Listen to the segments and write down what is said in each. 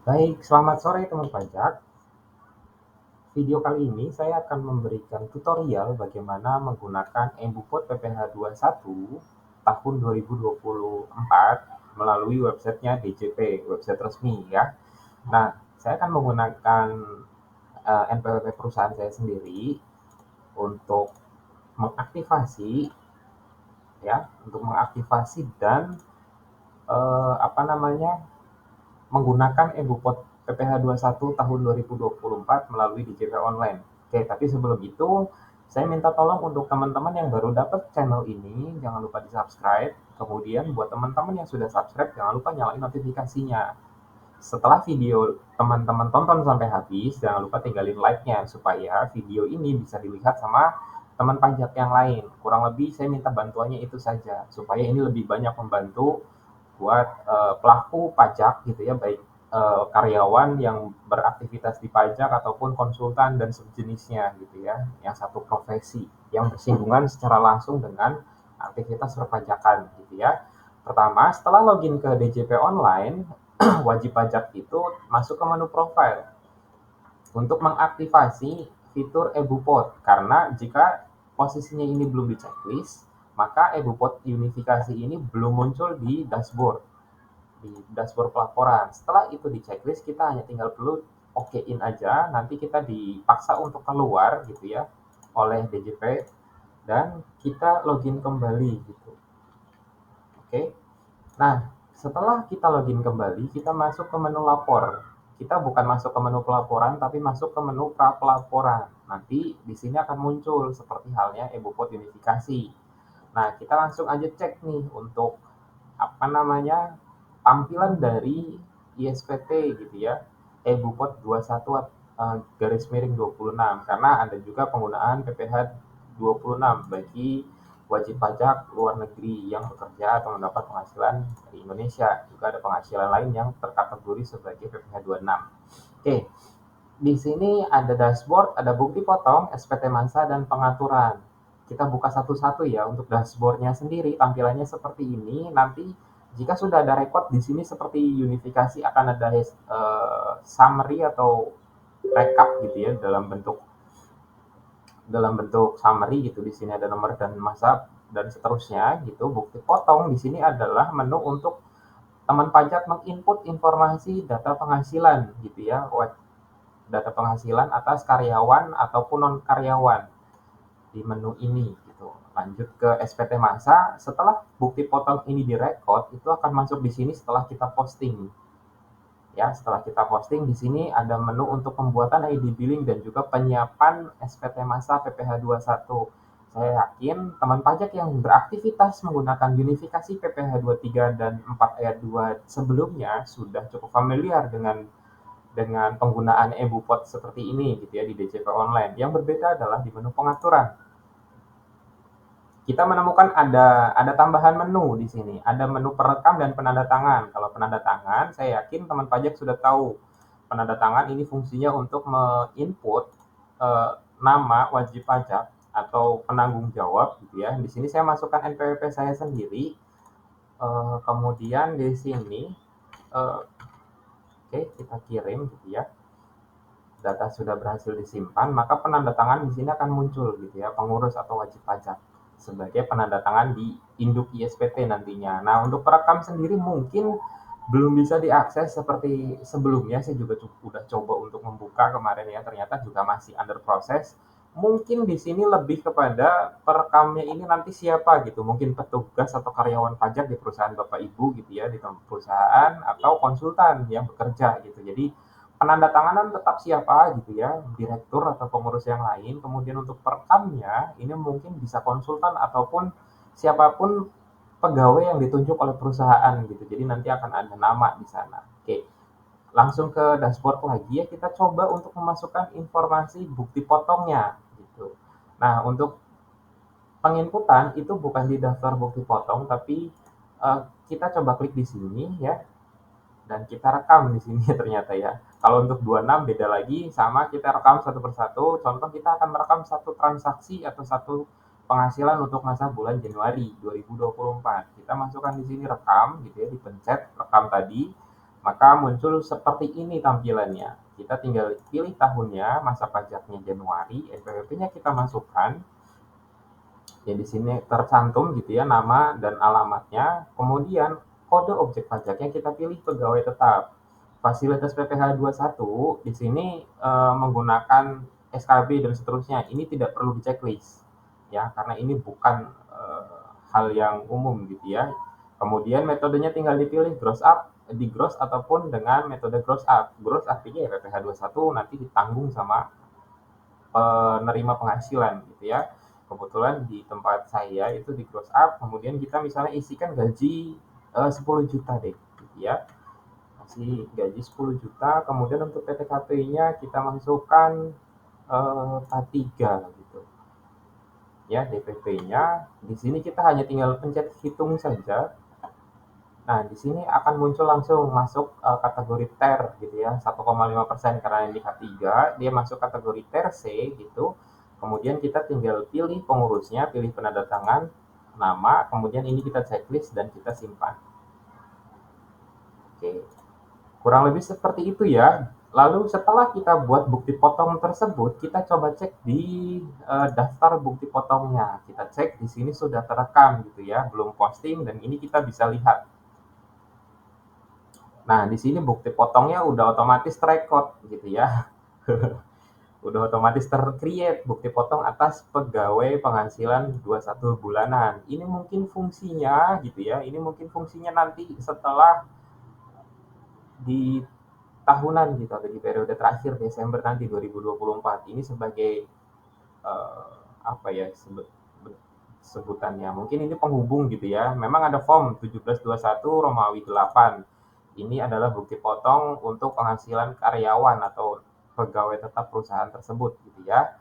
Baik, selamat sore teman pajak. Video kali ini saya akan memberikan tutorial bagaimana menggunakan eBuPOT PPh 21 tahun 2024 melalui websitenya DJP, website resmi ya. Nah, saya akan menggunakan NPWP perusahaan saya sendiri untuk mengaktifasi untuk mengaktifasi dan apa namanya menggunakan eBuPOT PPh 21 tahun 2024 melalui DJP Online. Oke, tapi sebelum itu, saya minta tolong untuk teman-teman yang baru dapat channel ini, jangan lupa di-subscribe. Kemudian buat teman-teman yang sudah subscribe, jangan lupa nyalain notifikasinya. Setelah video teman-teman tonton sampai habis, jangan lupa tinggalin like-nya supaya video ini bisa dilihat sama teman pajak yang lain. Kurang lebih saya minta bantuannya itu saja, supaya ini lebih banyak membantu buat pelaku pajak gitu ya, baik karyawan yang beraktivitas di pajak ataupun konsultan dan sejenisnya gitu ya, yang satu profesi yang bersinggungan secara langsung dengan aktivitas perpajakan gitu ya. Pertama, setelah login ke DJP Online, wajib pajak itu masuk ke menu profile untuk mengaktifasi fitur eBuPOT, karena jika posisinya ini belum di checklist, maka eBuPOT unifikasi ini belum muncul di dashboard pelaporan. Setelah itu di checklist, kita hanya tinggal perlu okein aja, nanti kita dipaksa untuk keluar gitu ya oleh DJP dan kita login kembali gitu. Oke. Nah, setelah kita login kembali, kita masuk ke menu lapor. Kita bukan masuk ke menu pelaporan, tapi masuk ke menu pra pelaporan. Nanti di sini akan muncul seperti halnya eBuPOT unifikasi. Nah, kita langsung aja cek nih untuk apa namanya tampilan dari ISPT gitu ya, eBuPOT 21 garis miring 26, karena ada juga penggunaan PPh 26 bagi wajib pajak luar negeri yang bekerja atau mendapat penghasilan di Indonesia. Juga ada penghasilan lain yang terkategori sebagai PPh 26. Oke, di sini ada dashboard, ada bukti potong, SPT masa, dan pengaturan. Kita buka satu-satu ya. Untuk dashboardnya sendiri, tampilannya seperti ini. Nanti jika sudah ada record di sini seperti unifikasi, akan ada summary atau recap gitu ya, dalam bentuk summary gitu. Di sini ada nomor dan masa dan seterusnya gitu. Bukti potong di sini adalah menu untuk teman pajak menginput informasi data penghasilan gitu ya, data penghasilan atas karyawan ataupun non karyawan di menu ini gitu. Lanjut ke SPT masa, setelah bukti potong ini direkod, itu akan masuk di sini setelah kita posting. Ya, setelah kita posting di sini ada menu untuk pembuatan ID billing dan juga penyiapan SPT masa PPh 21. Saya yakin teman pajak yang beraktivitas menggunakan unifikasi PPh 23 dan 4 ayat 2 sebelumnya sudah cukup familiar dengan penggunaan eBuPOT seperti ini gitu ya di DJP Online. Yang berbeda adalah di menu pengaturan. Kita menemukan ada tambahan menu di sini. Ada menu perekam dan penanda tangan. Kalau penanda tangan, saya yakin teman pajak sudah tahu. Penanda tangan ini fungsinya untuk menginput nama wajib pajak atau penanggung jawab gitu ya. Di sini saya masukkan NPWP saya sendiri. Kemudian di sini oke, kita kirim gitu ya. Data sudah berhasil disimpan, maka penanda tangan di sini akan muncul gitu ya, pengurus atau wajib pajak sebagai penanda tangan di induk ISPT nantinya. Nah, untuk perekam sendiri mungkin belum bisa diakses seperti sebelumnya. Saya juga udah coba untuk membuka kemarin ya, ternyata juga masih under proses. Mungkin di sini lebih kepada perekamnya ini nanti siapa gitu, mungkin petugas atau karyawan pajak di perusahaan Bapak Ibu gitu ya, di tempat perusahaan atau konsultan yang bekerja gitu. Jadi penanda tanganan tetap siapa gitu ya, direktur atau pengurus yang lain. Kemudian untuk perekamnya ini mungkin bisa konsultan ataupun siapapun pegawai yang ditunjuk oleh perusahaan gitu. Jadi nanti akan ada nama di sana. Oke, langsung ke dashboard lagi ya, kita coba untuk memasukkan informasi bukti potongnya gitu. Nah, untuk penginputan itu bukan di daftar bukti potong, tapi kita coba klik di sini ya, dan kita rekam di sini ternyata ya. Kalau untuk 26 beda lagi, sama kita rekam satu persatu. Contoh, kita akan merekam satu transaksi atau satu penghasilan untuk masa bulan Januari 2024. Kita masukkan di sini rekam gitu ya, dipencet rekam tadi. maka muncul seperti ini tampilannya. Kita tinggal pilih tahunnya, masa pajaknya Januari, NPWP-nya kita masukkan. Ya di sini tercantum gitu ya nama dan alamatnya. Kemudian kode objek pajaknya kita pilih pegawai tetap. Fasilitas PPh 21 di sini menggunakan SKB dan seterusnya. Ini tidak perlu di checklist ya karena ini bukan hal yang umum gitu ya. Kemudian metodenya tinggal dipilih gross up, di gross ataupun dengan metode gross up. Gross artinya ya PPh 21 nanti ditanggung sama penerima penghasilan gitu ya. Kebetulan di tempat saya itu di gross up, kemudian kita misalnya isikan gaji 10 juta deh gitu ya. Kasih gaji 10 juta, kemudian untuk PTKP-nya kita masukkan K3 gitu. Ya, DPP-nya di sini kita hanya tinggal pencet hitung saja. Nah, di sini akan muncul langsung masuk kategori TER gitu ya, 1,5% karena yang di K3, dia masuk kategori TER C gitu. Kemudian kita tinggal pilih pengurusnya, pilih penanda tangan, nama, kemudian ini kita checklist dan kita simpan. Oke, kurang lebih seperti itu ya. Lalu setelah kita buat bukti potong tersebut, kita coba cek di daftar bukti potongnya. Kita cek di sini sudah terekam gitu ya, belum posting dan ini kita bisa lihat. Nah, di sini bukti potongnya udah otomatis terekod gitu ya. Udah otomatis tercreate bukti potong atas pegawai penghasilan 21 bulanan. Ini mungkin fungsinya gitu ya. Ini mungkin fungsinya nanti setelah di tahunan gitu atau di periode terakhir Desember nanti 2024. Ini sebagai apa ya sebutannya. Mungkin ini penghubung gitu ya. Memang ada form 1721 Romawi 8. Ini adalah bukti potong untuk penghasilan karyawan atau pegawai tetap perusahaan tersebut gitu ya.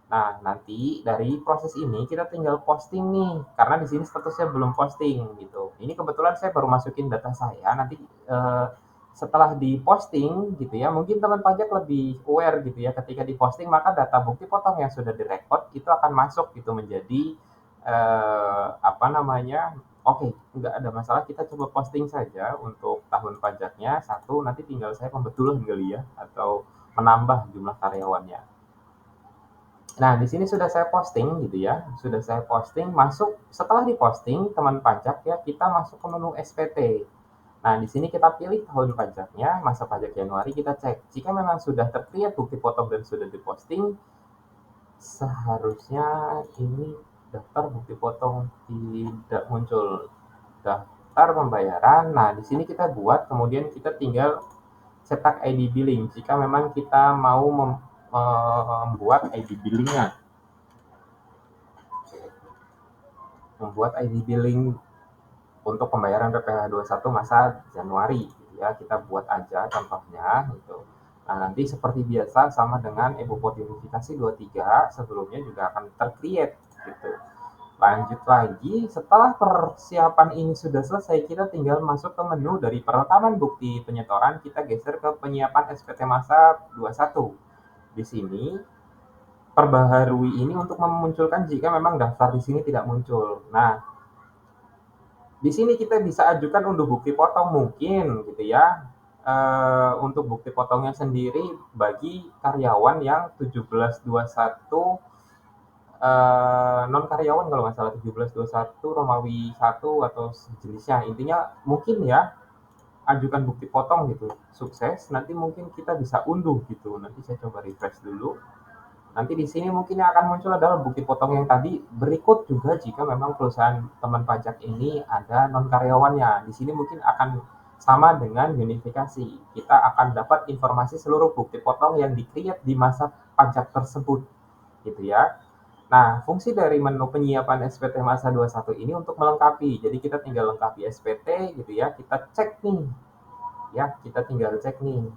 Nah, nanti dari proses ini kita tinggal posting nih, karena di sini statusnya belum posting gitu. Ini kebetulan saya baru masukin data saya, nanti setelah diposting gitu ya, mungkin teman pajak lebih aware gitu ya, ketika diposting maka data bukti potong yang sudah direkod itu akan masuk gitu menjadi apa namanya, oke, nggak ada masalah kita coba posting saja untuk tahun pajaknya satu, nanti tinggal saya pembetulan kali ya, atau menambah jumlah karyawannya. Nah, di sini sudah saya posting gitu ya, sudah saya posting, masuk setelah diposting teman pajak ya, kita masuk ke menu SPT. Nah, di sini kita pilih tahun pajaknya, masa pajak Januari, kita cek. Jika memang sudah terlihat bukti potong dan sudah diposting, seharusnya ini daftar bukti potong tidak muncul. Daftar pembayaran, nah di sini kita buat, kemudian kita tinggal cetak ID billing jika memang kita mau membuat ID billingnya. Membuat ID billing untuk pembayaran PPh 21 masa Januari gitu ya, kita buat aja contohnya gitu. Nah, nanti seperti biasa sama dengan e-bupot unifikasi 23 sebelumnya juga akan tercreate gitu. Lanjut lagi, setelah persiapan ini sudah selesai, kita tinggal masuk ke menu dari perekaman bukti penyetoran, kita geser ke penyiapan SPT masa 21. Di sini perbaharui ini untuk memunculkan jika memang daftar di sini tidak muncul. Nah, di sini kita bisa ajukan unduh bukti potong mungkin gitu ya. Untuk bukti potongnya sendiri bagi karyawan yang 1721 non karyawan kalau nggak salah 1721 Romawi 1 atau sejenisnya. Intinya mungkin ya ajukan bukti potong gitu. Sukses, nanti mungkin kita bisa unduh gitu. Nanti saya coba refresh dulu. Nanti di sini mungkin yang akan muncul adalah bukti potong yang tadi, berikut juga jika memang perusahaan teman pajak ini ada non karyawannya. Di sini mungkin akan sama dengan unifikasi. Kita akan dapat informasi seluruh bukti potong yang di-create di masa pajak tersebut. Gitu ya. Nah, fungsi dari menu penyiapan SPT masa 21 ini untuk melengkapi. Jadi kita tinggal lengkapi SPT gitu ya. Kita cek nih. Ya, kita tinggal cek nih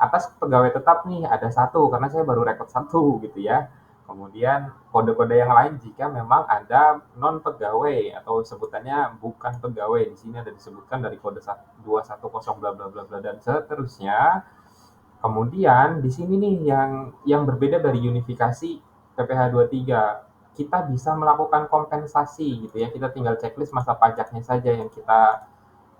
atas pegawai tetap nih ada satu karena saya baru rekod satu gitu ya. Kemudian kode-kode yang lain jika memang ada non pegawai atau sebutannya bukan pegawai, di sini ada disebutkan dari kode 210 bla bla bla bla dan seterusnya. Kemudian di sini nih yang berbeda dari unifikasi PPh 23, kita bisa melakukan kompensasi gitu ya. Kita tinggal checklist masa pajaknya saja yang kita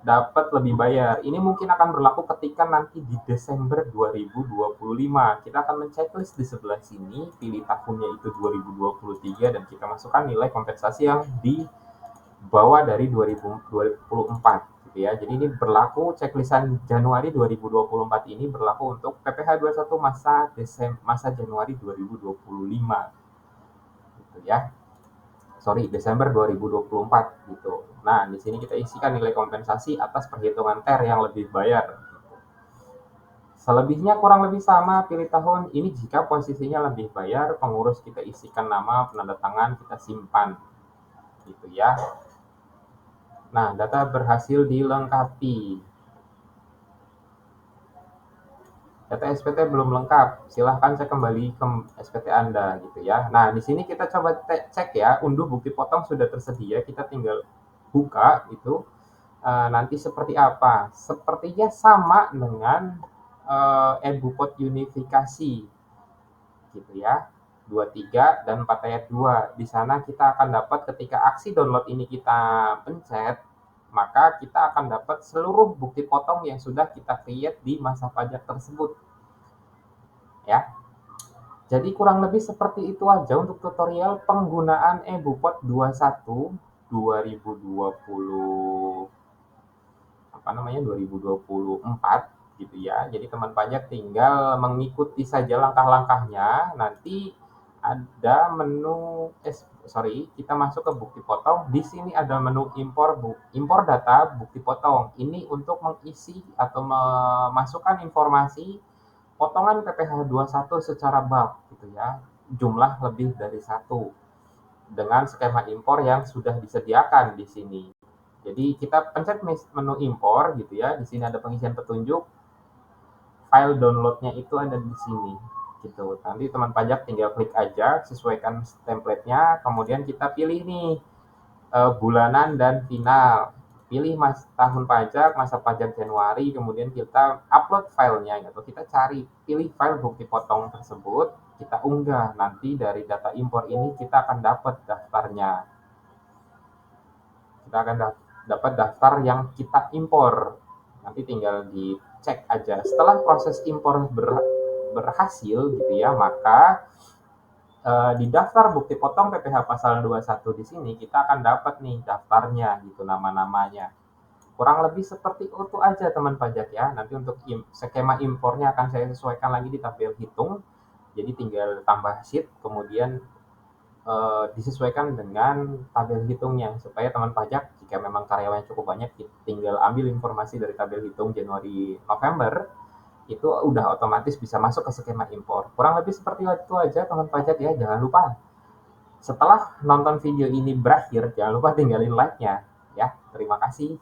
dapat lebih bayar. Ini mungkin akan berlaku ketika nanti di Desember 2025. Kita akan men-checklist di sebelah sini, pilih tahunnya itu 2023 dan kita masukkan nilai kompensasi yang di bawah dari 2024 gitu ya. Jadi ini berlaku checklistan Januari 2024 ini berlaku untuk PPh 21 masa Januari 2025 gitu ya. Desember 2024 gitu. Nah, di sini kita isikan nilai kompensasi atas perhitungan TER yang lebih bayar. Selebihnya kurang lebih sama, pilih tahun. Ini jika posisinya lebih bayar, pengurus kita isikan nama, penanda tangan, kita simpan. Gitu ya. Nah, data berhasil dilengkapi. Data SPT belum lengkap, silahkan cek kembali ke SPT Anda gitu ya. Nah, di sini kita coba cek ya, unduh bukti potong sudah tersedia, kita tinggal buka itu nanti seperti apa. Sepertinya sama dengan EBUPOT unifikasi gitu ya. 23 dan 4 ayat 2. Di sana kita akan dapat ketika aksi download ini kita pencet, maka kita akan dapat seluruh bukti potong yang sudah kita create di masa pajak tersebut. Ya. Jadi kurang lebih seperti itu aja untuk tutorial penggunaan EBUPOT 21 2020 2024 gitu ya. Jadi teman pajak tinggal mengikuti saja langkah-langkahnya. Nanti ada menu kita masuk ke bukti potong. Di sini ada menu impor data bukti potong. Ini untuk mengisi atau memasukkan informasi potongan PPh 21 secara bulk gitu ya. Jumlah lebih dari 1 dengan skema impor yang sudah disediakan di sini. Jadi kita pencet menu impor gitu ya. Di sini ada pengisian petunjuk. File downloadnya itu ada di sini gitu. Nanti teman pajak tinggal klik aja, sesuaikan template-nya, kemudian kita pilih nih bulanan dan final. Pilih tahun pajak, masa pajak Januari, kemudian kita upload filenya gitu. Kita cari, pilih file bukti potong tersebut, kita unggah. Nanti dari data impor ini kita akan dapat daftarnya. Kita akan dapat daftar yang kita impor. Nanti tinggal dicek aja. Setelah proses impor berhasil gitu ya, maka di daftar bukti potong PPh pasal 21 di sini kita akan dapat nih daftarnya gitu, nama-namanya. Kurang lebih seperti itu aja teman pajak ya. Nanti untuk skema impornya akan saya sesuaikan lagi di tabel hitung. Jadi tinggal tambah sheet, kemudian disesuaikan dengan tabel hitungnya supaya teman pajak jika memang karyawannya cukup banyak tinggal ambil informasi dari tabel hitung Januari November itu udah otomatis bisa masuk ke skema impor. Kurang lebih seperti itu aja teman pajak ya. Jangan lupa setelah nonton video ini berakhir jangan lupa tinggalin like-nya ya. Terima kasih.